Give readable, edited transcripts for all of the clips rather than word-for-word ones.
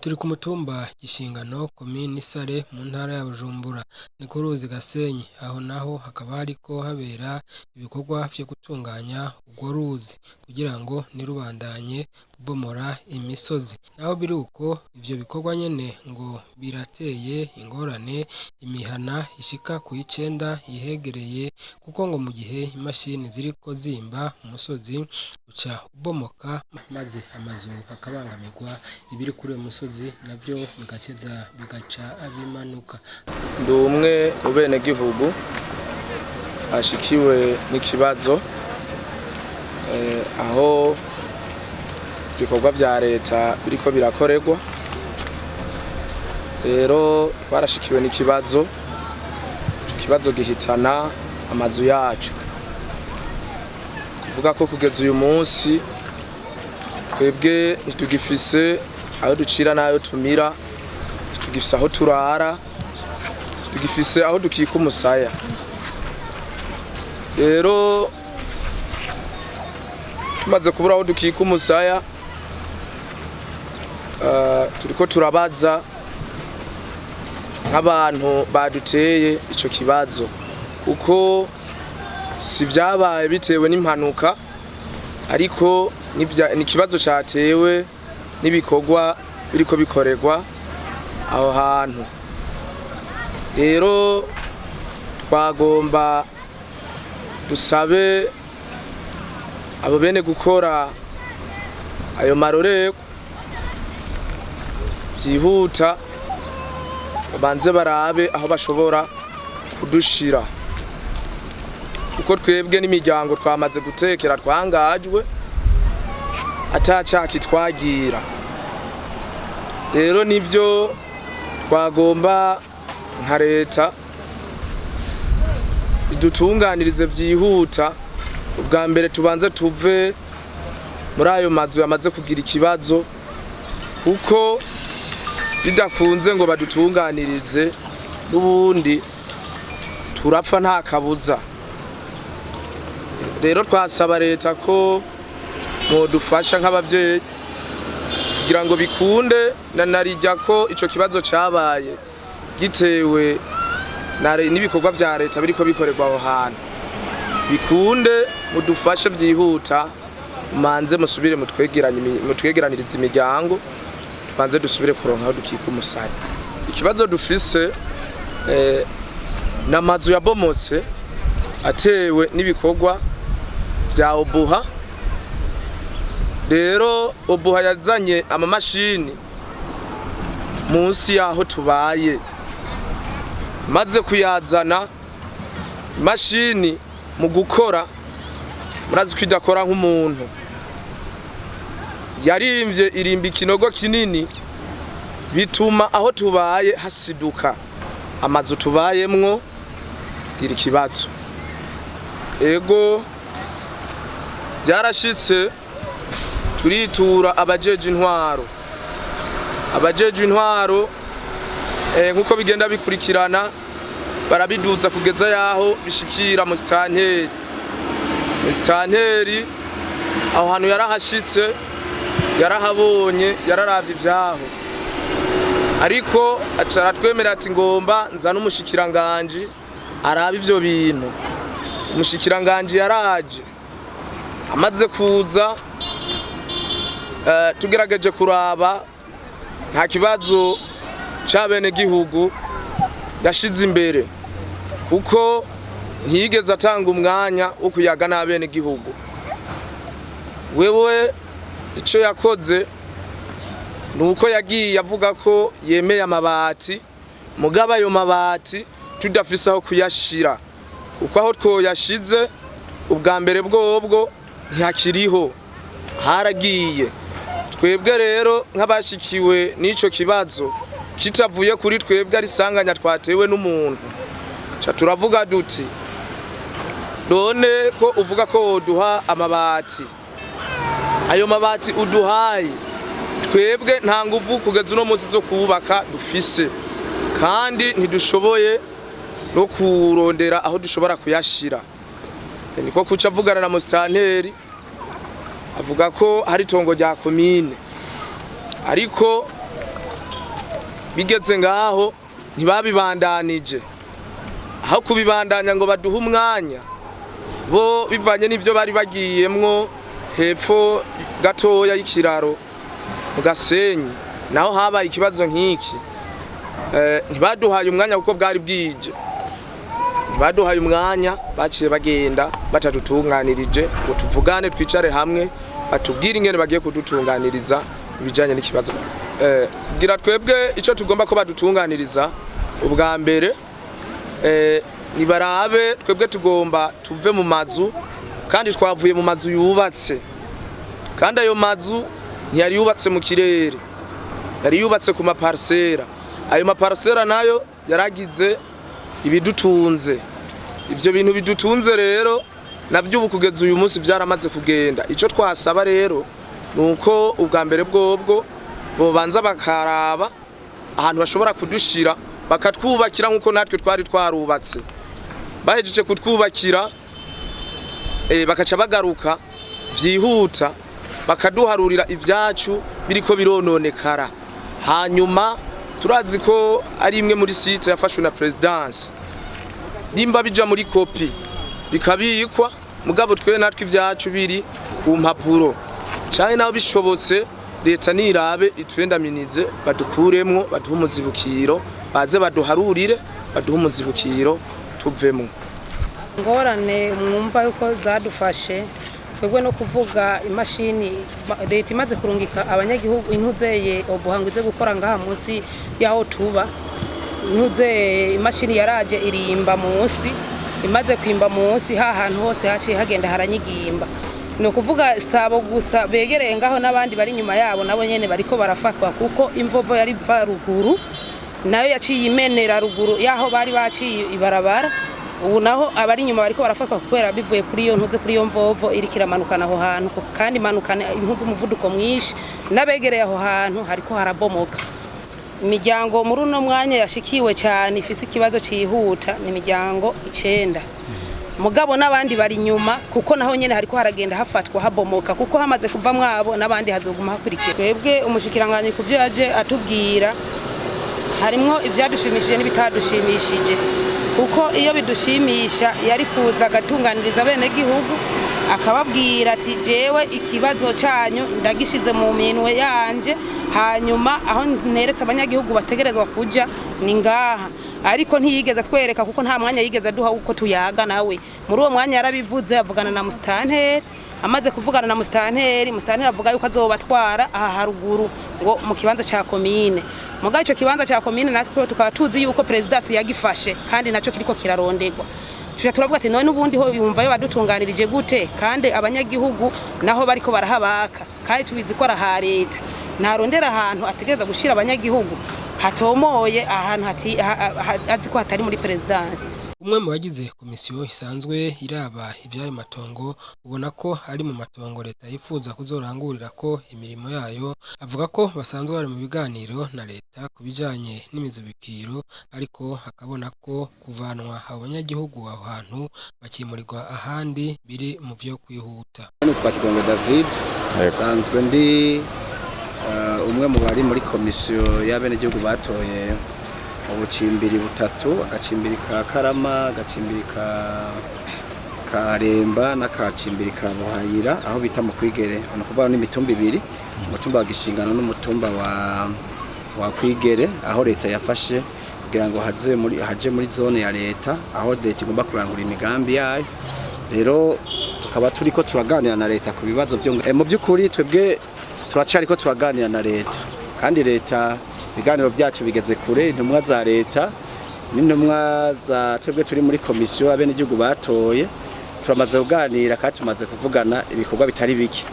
turi ku mutumba Gishingano komine Sare mu ntara ya Bujumbura ni ku ruzi Gasenyi aho naho hakaba hariko habera ibikorwa vyo gutunganya urwo ruzi kugira ngo nirubandanye kubomora imisozi naho biruko ivyo bikorwa nyene ngo birateye ingorane imihana ishika ku 9 yihegereye kuko ngo mu gihe imashini ziriko zimba umusozi uca ubomoka maze amazu akabangamirwa ibiri kuri uwo musozi navyo bigaca abimanuka. Ndi umwe mu bene gihugu ashikiwe n'ikibazo aho ibikorwa vya leta biriko birakorerwa, rero twarashikiwe n'ikibazo, ikibazo gihitana amazu yacu, kuvuga ko kugeza uyu munsi twebwe ntitugifise aho ducira nayo tumira, tugifise aho turara, tugifise aho dukika umusaya. Rero tumaze kubura aho dukika umusaya, turiko turabaza nk'abantu baduteye ico kibazo, kuko si vyabaye bitewe n'impanuka, ariko ni ikibazo catewe n'ibikorwa biriko bikorerwa aho hantu. Rero twagomba dusabe abo bene gukora ayo marorerwa vyihuta banze barabe aho bashobora kudushira, kuko twebwe n'imiryango twamaze gutekera twangajwe atacaki twagira. Rero nivyo twagomba nka leta idutunganirize vyihuta, ubwa mbere tubanze tuve muri ayo mazu yamaze kugira ikibazo, kuko bidakunze ngo badutunganirize n'ubundi turapfa nta kabuza. Rero twasaba leta ko modufasha nk'abavyeyi kugira ngo bikunde narijya ko ico kibazo cabaye gitewe n'ibikorwa vya leta biriko bikorerwa aho hantu, bikunde mudufashe vyihuta, manze musubire mutwegeraniriza imiryango, banze dusubire kuronka aho dukika umusaya. Ikibazo dufise n'amazu yabomotse atewe n'ibikorwa vya obuha. Rero obuha yazanye amamashini munsi yaho tubaye, maze kuyazana imashini mu gukora murazi ko idakora nk'umuntu, yarimvye irimba ikinogo kinini, bituma aho tubaye hasiduka, amazu tubayemwo gira ikibazo. Ego byarashitse turitura abajeje intwaro, nkuko bigenda bikurikirana barabiduza kugeza yaho bishikira mu stanteri aho hantu yarahashitse, yarahabonye, yararavye ivyaho, ariko acara twemera ati ngomba nzana umushikiranganje araba ivyo bintu. Umushikiranganje yaraje, amaze kuza tugerageje kuraba nta kibazo c'abene gihugu yashize imbere, kuko ntiyigeze atanga umwanya wo kuyaga n'abene gihugu. Wewe ico yakoze nuko yagiye avuga ko yemeye amabati, mugaba ayo mabati tudafise aho kuyashira, kuko aho twoyashize ubwa mbere bwobwo ntihakiriho, haragiye. Twebwe rero nk'abashikiwe n'ico kibazo kitavuye kuri twebwe ari sanganya twatewe n'umuntu, ca turavuga duti none ko uvuga ko woduha amabati, ayo mabati uduhaye twebwe nta nguvu kugeza uno munsi zo kubaka dufise, kandi ntidushoboye no kurondera aho dushobora kuyashira. Niko kuca avugana na mustanteri avuga ko hari itongo rya komine, ariko bigeze ngaho ntibabibandanije, aho kubibandanya ngo baduhe umwanya bo bivanye n'ivyo bari bagiyemwo hepfo gatoya y'ikiraro mu Gasenyi, naho habaye ikibazo nk'iki. Ntibaduhaye umwanya kuko bwari bwije, ntibaduhaye umwanya, baciye bagenda batadutunganirije ngo tuvugane twicare hamwe batubwire ingene bagiye kudutunganiriza ibijanye n'ikibazo. Kugira twebwe ico tugomba ko badutunganiriza, ubwa mbere nibarabe twebwe tugomba tuve mu mazu, kandi twavuye mu mazu yubatse, kandi ayo mazu ntiyari yubatse mu kirere, yari yubatse ku maparsera. Ayo maparsera nayo yaragize ibidutunze, ivyo bintu bidutunze rero navyo ubu kugeza uyu munsi vyaramaze kugenda. Ico twasaba rero nuko ubwa mbere bwobwo bobanza bakaraba ahantu bashobora kudushira bakatwubakira nkuko natwe twari twarubatse. Bahejeje kutwubakira bakaca bagaruka vyihuta bakaduharurira ivyacu biriko birononekara. Hanyuma turazi ko ari imwe muri site yafashwe na presidence, nimba bija muri kopi bikabikwa, mugabo twe natwe ivyacu biri ku mpapuro, cyane naho bishobotse leta nirabe itwendaminize badukuremwo, baduhe umuzibukiro, baze baduharurire, baduhe umuzibukiro tuvemwo. Ngorane mwumva yuko zadufashe twebwe no kuvuga imashini leta imaze kurungika abanyagihugu intuzeye obuhangize gukora ngaha munsi yaho tuba. Intuzeye imashini yaraje irimba munsi, imaze kwimba munsi hantu hose haciye hagenda haranyigimba. No kuvuga sabo gusa begereye ngaho n'abandi bari nyuma yabo nabo nyene bariko barafatwa, kuko imvovo yari va ruguru nayo yaciye imenera ruguru yaho bari baciye ibarabara. Ubu naho abari nyuma bariko barafatwa kubera bivuye kuri iyo ntuze, kuri iyo mvovo iri kiramanukana aho hantu, kandi manukana intuze umuvuduko mwinshi, nabegereye aho hantu hariko harabomoka. Imiryango muri uno mwanya yashikiwe cyane ifise ikibazo cihuta ni imiryango 9, mugabo n'abandi bari nyuma, kuko naho nyene hariko haragenda hafatwa habomoka, kuko hamaze kuva mwabo n'abandi hazoguma hakurikira. Twebwe umushikiranganje kuvyo yaje atubwira harimwo ivyadushimishije n'ibitadushimishije, kuko iyo bidushimisha yari kuza agatunganiriza bene gihugu akababwira ati jewe ikibazo cyanyu ndagishize mu minwe yanje, hanyuma aho neretse abanyagihugu bategerezwa kuja ni ngaha. Ariko ntiyigeze twereka, kuko nta mwanya yigeze duha uko tuyaga nawe. Muri uwo mwanya yarabivuze avugana na musitanteri, amaze kuvugana na musitanteri avuga yuko azobatwara aha haruguru ngo mu kibanza ca komine. Mugabe ico kibanza ca komine natwe tukaba tuzi yuko presidence yagifashe, kandi naco kiriko kirarondegwa. Turavuga ati none ubundi ho yumva yo badutunganirije gute, kandi abanyagihugu naho bariko barahabaka, kandi tubizi ko araha leta. Narondera ahantu ategereza gushira abanyagihugu hatomoye, ahantu azi ko hatari muri presidence. Umwe mu bagize komisiyo isanzwe iraba ivyayo matongo ubona ko ari mu matongo leta yifuza kuzorangurira ko imirimo yayo, avuga ko basanzwe bari mu biganiro na leta kubijanye n'imizubikiro, ariko hakabona ko kuvanwa abanyagihugu aho hantu bakimurirwa ahandi biri mu vyo kwihuta. Twakigongo David sanzwe ndi umwe mu bari muri komisiyo y'abenegihugu batoye ubucimbiri butatu, agacimbiri ka Karama, agacimbiri ka Remba n'akacimbiri ka Buhayira, aho bita mu Kwigere. Nukuvuga n'imitumba ibiri, umutumba wa Gishingano n'umutumba wa Kwigere, aho leta yafashe kugira ngo haje muri zone ya leta, aho leta igomba kurangura imigambi yayo. Rero tukaba turiko turaganira na leta ku bibazo byo mu by'ukuri twebwe turacariko turaganira na leta, kandi leta ibiganiro byacu bigeze kure. Intumwa za leta n'intumwa za twebwe turi muri komisiyo abenegihugu batoye turamaze kuganira, kandi tumaze kuvugana ibikorwa bitari bike.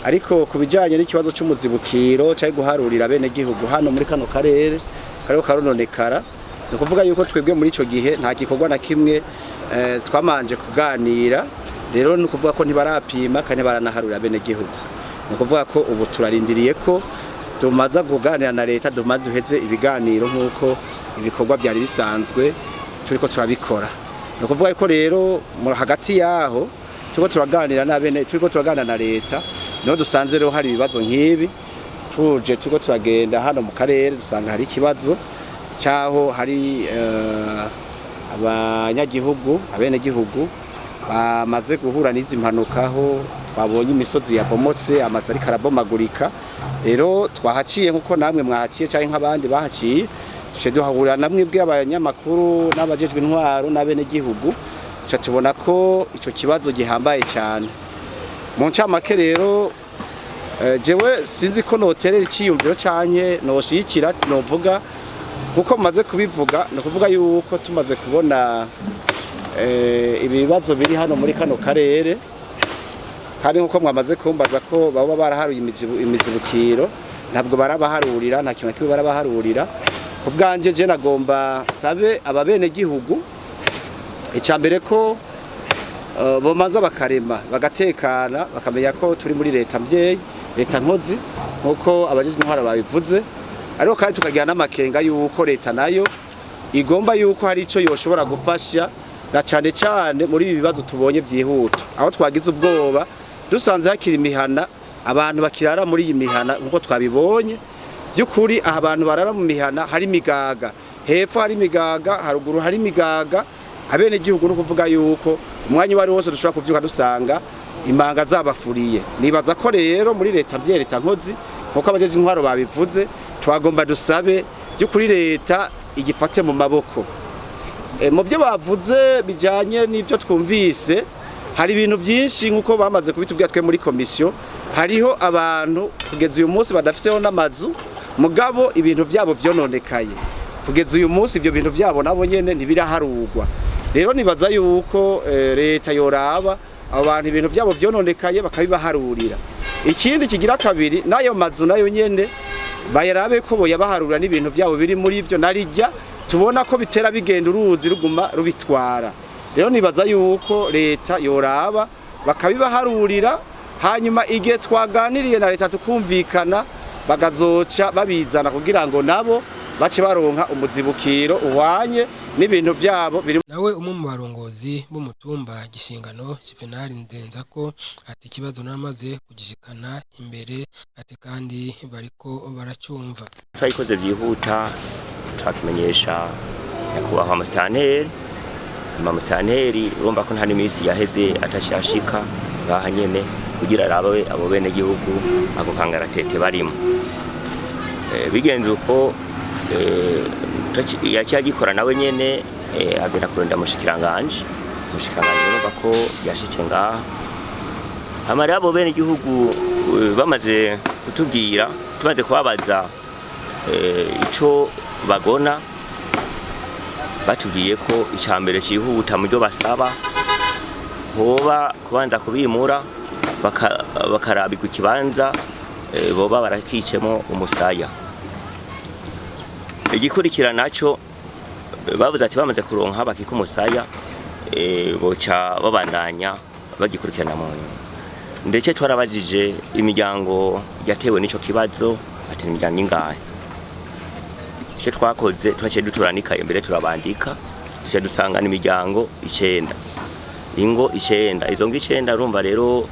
Ariko kubijanye n'ikibazo cy'umuzibukiro cyo guharurira abenegihugu hano muri kano karere karononekara, no kuvuga yuko twebwe muri ico gihe nta gikorwa na kimwe twamanje kuganira. Rero no kuvuga ko ntibarapima kandi baranaharurira abenegihugu, no kuvuga ko ubu turarindiriye ko tumaze kuganira na leta, tumaze duheze ibiganiro nk'uko ibikorwa byari bisanzwe turiko turabikora. No kuvuga ko rero hagati yaho turiko turaganira na leta, niho dusanze rero hari ibibazo nk'ibi tuje turiko turagenda hano mu karere dusanga hari ikibazo cyaho hari abanyagihugu abenegihugu bamaze guhura n'izi mpanuka aho twabonye imisozi yabomotse amazi ariko arabomagurika. Rero twahaciye nkuko namwe mwahaciye cyangwa nk'abandi bahaciye, tuje duhahurira namwe bw'abanyamakuru n'abajejwe intwaro n'abenegihugu, tuje tubona ko ico kibazo gihambaye cyane. Mu ncamake rero jewe sinzi ko noterera iciyumviro canke noshikira novuga kuko maze kubivuga no kuvuga yuko tumaze kubona ibibazo biri hano muri kano karere, kandi nkuko mwamaze kumbaza ko baba baraharuye imizibukiro, ntabwo barabaharurira, nta kintu na kimwe barabaharurira. Ku bwanje je nagomba sabe ababene gihugu icambere ko bomanza bakarema bagatekana bakamenya ko turi muri leta mvyeyi, leta nkozi nkuko abajejwe intwara babivuze, ariko kandi tukagira n'amakenga yuko leta nayo igomba yuko hari ico yoshobora gufasha na cane cane muri ibi bibazo tubonye vyihuta, aho twagize ubwoba dusanze hakiri imihana abantu bakirara muri iyi mihana nkuko twabibonye. Byukuri aha abantu barara mu mihana hari migaga, hepfo hari migaga, haruguru hari migaga. Abene gihugu no kuvuga yuko umwanya wari wose dushobora kuvyuka dusanga imanga zabafuriye. Nibaza ko rero muri leta mvye leta nkozi nkuko abajeje intwaro babivuze, twagomba dusabe byukuri leta igifate mu maboko. Mu byo bavuze bijanye n'ibyo twumvise, hari ibintu byinshi nkuko bamaze kubitubwira twe muri komisiyo. Hariho abantu kugeza uyu munsi badafiseho n'amazu, mugabo ibintu byabo vyononekaye. Kugeza uyu munsi ibyo bintu byabo nabo nyene ntibiraharugwa. Rero nibaza yuko leta yoraba abo bantu ibintu byabo vyononekaye bakabibaharurira. Ikindi kigira kabiri, nayo mazu nayo nyene bayarabe ko boyabaharura n'ibintu byabo biri muri ivyo narijya tubona ko bitera bigenda uruzi ruguma rubitwara. Rero nibaza yuko leta yoraba bakabibaharurira, hanyuma igihe twaganiriye na leta tukumvikana bagazoca babizana kugira ngo nabo bace baronka umuzibukiro uhwanye n'ibintu byabo biri. Nawe umwe mu barongozi b'umutumba Gishingano Juvenal Ndenza ko ati ikibazo naramaze kugishikana imbere, ati kandi bariko baracumva. Twayikoze byihuta twakimenyesha nyakubahwa Musitanteri, urumva ko nta n'imisi yaheze atashashika ngaha nyene kugira arabe abo bene gihugu ako kangaratete barimo. Bigenze uko yacyagikora nawe nyene agenda kurenda mushikiranganje urumva ko yashitse ngaha. Hamara abo bene gihugu bamaze kutubwira, tumaze kubabaza ico bagona, batubwiye ko icambere cihuta mu byo basaba hoba kubanza kubimura bakarabirwa ikibanza boba barakicemo umusaya. Igikurikira naco bavuze ati bamaze kuronka bakika umusaya boca babandanya bagikurikirana mu nyuma. Ndetse twarabajije imiryango yatewe n'ico kibazo, ati imiryango ingahe. Icyo twakoze twaciye duturanika imbere turabandika, tuje dusanga n'imiryango 9. Ingo 9, izo ngo 9 urumva rero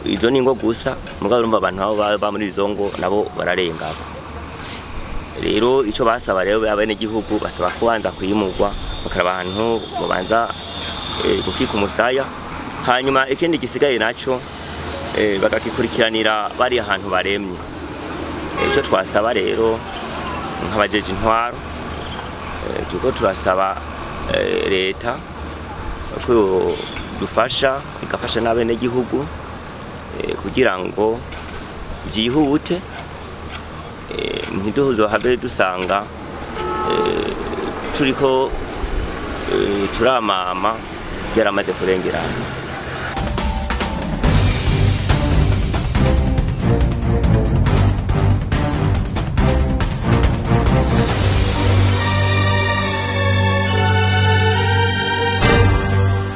izo ningo gusa, mugabo urumva abantu abo baba muri izo ngo nabo bararenga. Rero ico basaba rero abene gihugu basaba kubanza kuyimurwa bakaraba ahantu babanza gukika umusaya, hanyuma ikindi gisigaye naco bagakikurikiranira bari ahantu baremye. Ico twasaba rero nk'abajeje intwaro tuko turasaba leta ko dufasha igafasha n'abene gihugu kugira ngo byihute ntiduzo habe dusanga turiko turamama byaramaze kurengerana.